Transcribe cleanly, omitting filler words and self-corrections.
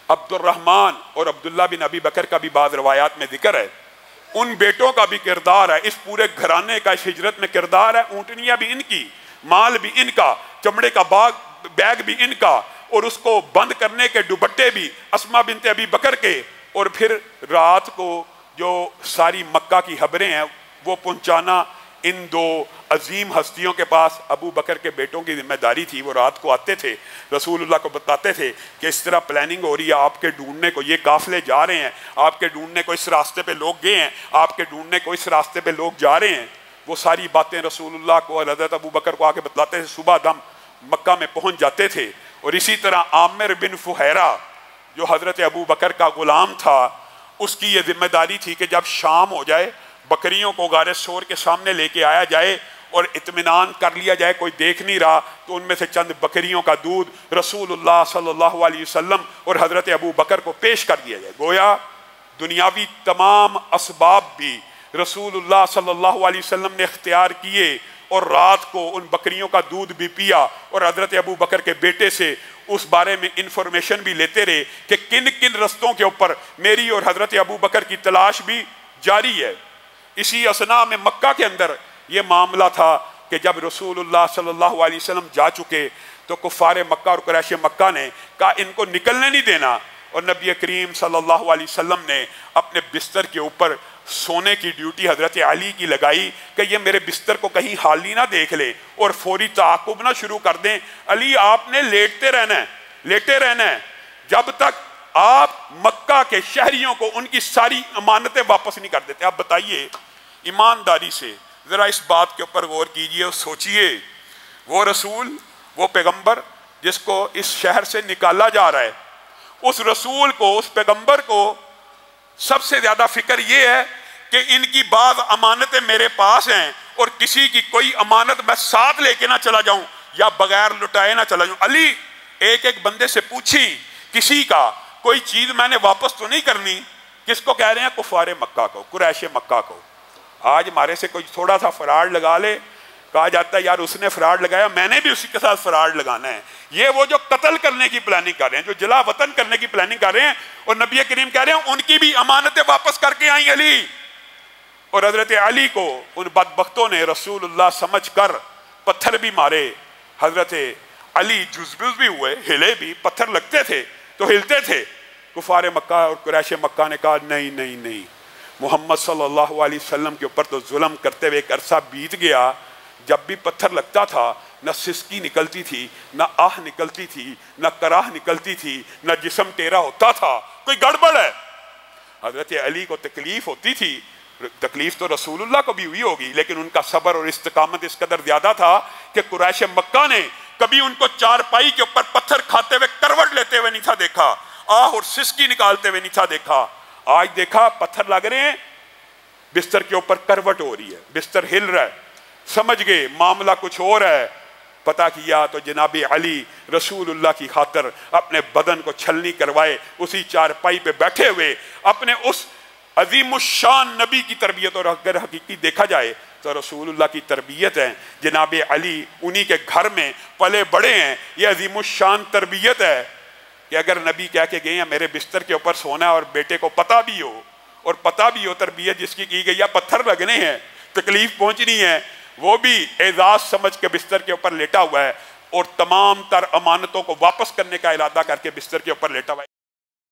عبدالرحمن اور عبداللہ بن ابی بکر کا بھی بعض روایات میں ذکر ہے، ان بیٹوں کا بھی کردار ہے، اس پورے گھرانے کا اس ہجرت میں کردار ہے۔ اونٹنیاں بھی ان کی، مال بھی ان کا، چمڑے کا بیگ بھی ان کا، اور اس کو بند کرنے کے دوپٹے بھی اسما بنت ابی بکر کے، اور پھر رات کو جو ساری مکہ کی خبریں ہیں وہ پہنچانا ان دو عظیم ہستیوں کے پاس ابو بکر کے بیٹوں کی ذمہ داری تھی۔ وہ رات کو آتے تھے، رسول اللہ کو بتاتے تھے کہ اس طرح پلاننگ ہو رہی ہے، آپ کے ڈھونڈنے کو یہ قافلے جا رہے ہیں، آپ کے ڈھونڈنے کو اس راستے پہ لوگ گئے ہیں، آپ کے ڈھونڈنے کو اس راستے پہ لوگ جا رہے ہیں۔ وہ ساری باتیں رسول اللہ کو اور حضرت ابو بکر کو آ کے بتلاتے تھے، صبح دم مکہ میں پہنچ جاتے تھے۔ اور اسی طرح عامر بن فہیرہ جو حضرت ابو بکر کا غلام تھا، اس کی یہ ذمہ داری تھی کہ جب شام ہو جائے بکریوں کو غار ثور کے سامنے لے کے آیا جائے اور اطمینان کر لیا جائے کوئی دیکھ نہیں رہا، تو ان میں سے چند بکریوں کا دودھ رسول اللہ صلی اللہ علیہ وسلم اور حضرت ابو بکر کو پیش کر دیا جائے۔ گویا دنیاوی تمام اسباب بھی رسول اللہ صلی اللہ علیہ وسلم نے اختیار کیے، اور رات کو ان بکریوں کا دودھ بھی پیا، اور حضرت ابو بکر کے بیٹے سے اس بارے میں انفارمیشن بھی لیتے رہے کہ کن کن رستوں کے اوپر میری اور حضرت ابو بکر کی تلاش بھی جاری ہے۔ اسی اثناء میں مکہ کے اندر یہ معاملہ تھا کہ جب رسول اللہ صلی اللہ علیہ وسلم جا چکے تو کفار مکہ اور قریش مکہ نے کہا ان کو نکلنے نہیں دینا، اور نبی کریم صلی اللہ علیہ وسلم نے اپنے بستر کے اوپر سونے کی ڈیوٹی حضرت علی کی لگائی کہ یہ میرے بستر کو کہیں حالی نہ دیکھ لے اور فوری تعاقب نہ شروع کر دیں۔ علی آپ نے لیٹتے رہنا ہے جب تک آپ مکہ کے شہریوں کو ان کی ساری امانتیں واپس نہیں کر دیتے۔ آپ بتائیے ایمانداری سے ذرا اس بات کے اوپر غور کیجئے اور سوچئے، وہ رسول، وہ پیغمبر جس کو اس شہر سے نکالا جا رہا ہے، اس رسول کو، اس پیغمبر کو سب سے زیادہ فکر یہ ہے کہ ان کی بعض امانتیں میرے پاس ہیں اور کسی کی کوئی امانت میں ساتھ لے کے نہ چلا جاؤں یا بغیر لٹائے نہ چلا جاؤں۔ علی ایک ایک بندے سے پوچھی کسی کا کوئی چیز میں نے واپس تو نہیں کرنی۔ کس کو کہہ رہے ہیں؟ کفار مکہ کو، قریش مکہ کو۔ آج ہمارے سے کوئی تھوڑا سا فراڈ لگا لے، کہا جاتا ہے یار اس نے فراڈ لگایا، میں نے بھی اسی کے ساتھ فراڈ لگانا ہے۔ یہ وہ جو قتل کرنے کی پلاننگ کر رہے ہیں، جو جلا وطن کرنے کی پلاننگ کر رہے ہیں، اور نبی کریم کہہ رہے ہیں ان کی بھی امانتیں واپس کر کے آئیں علی۔ اور حضرت علی کو ان بدبختوں نے رسول اللہ سمجھ کر پتھر بھی مارے۔ حضرت علی جزبز بھی ہوئے، ہلے بھی، پتھر لگتے تھے تو ہلتے تھے۔ کفار مکہ اور قریش مکہ نے کہا نہیں نہیں نہیں، محمد صلی اللہ علیہ وسلم کے اوپر تو ظلم کرتے ہوئے ایک عرصہ بیت گیا، جب بھی پتھر لگتا تھا نہ سسکی نکلتی تھی، نہ آہ نکلتی تھی، نہ کراہ نکلتی تھی، نہ جسم ٹیرا ہوتا تھا، کوئی گڑبڑ ہے۔ حضرت علی کو تکلیف ہوتی تھی، تکلیف تو رسول اللہ کو بھی ہوئی ہوگی، لیکن ان کا صبر اور استقامت اس قدر زیادہ تھا کہ قریش مکہ نے کبھی ان کو چارپائی کے اوپر پتھر کھاتے ہوئے کروٹ لیتے ہوئے نہیں تھا دیکھا، آہ اور سسکی نکالتے ہوئے نہیں تھا دیکھا۔ آج دیکھا پتھر لگ رہے ہیں، بستر کے اوپر کروٹ ہو رہی ہے، بستر ہل رہا ہے، سمجھ گئے معاملہ کچھ اور ہے۔ پتہ کیا تو جناب علی رسول اللہ کی خاطر اپنے بدن کو چھلنی کروائے، اسی چارپائی پہ بیٹھے ہوئے اپنے اس عظیم الشان نبی کی تربیت، اور اگر حقیقی دیکھا جائے تو رسول اللہ کی تربیت ہے، جناب علی انہی کے گھر میں پلے بڑے ہیں، یہ عظیم الشان تربیت ہے کہ اگر نبی کہہ کے گئے ہیں میرے بستر کے اوپر سونا ہے اور بیٹے کو پتہ بھی ہو، اور پتہ بھی ہو تربیت جس کی گئی ہے، پتھر لگنے ہیں، تکلیف پہنچنی ہے، وہ بھی اعزاز سمجھ کے بستر کے اوپر لیٹا ہوا ہے، اور تمام تر امانتوں کو واپس کرنے کا ارادہ کر کے بستر کے اوپر لیٹا ہوا ہے۔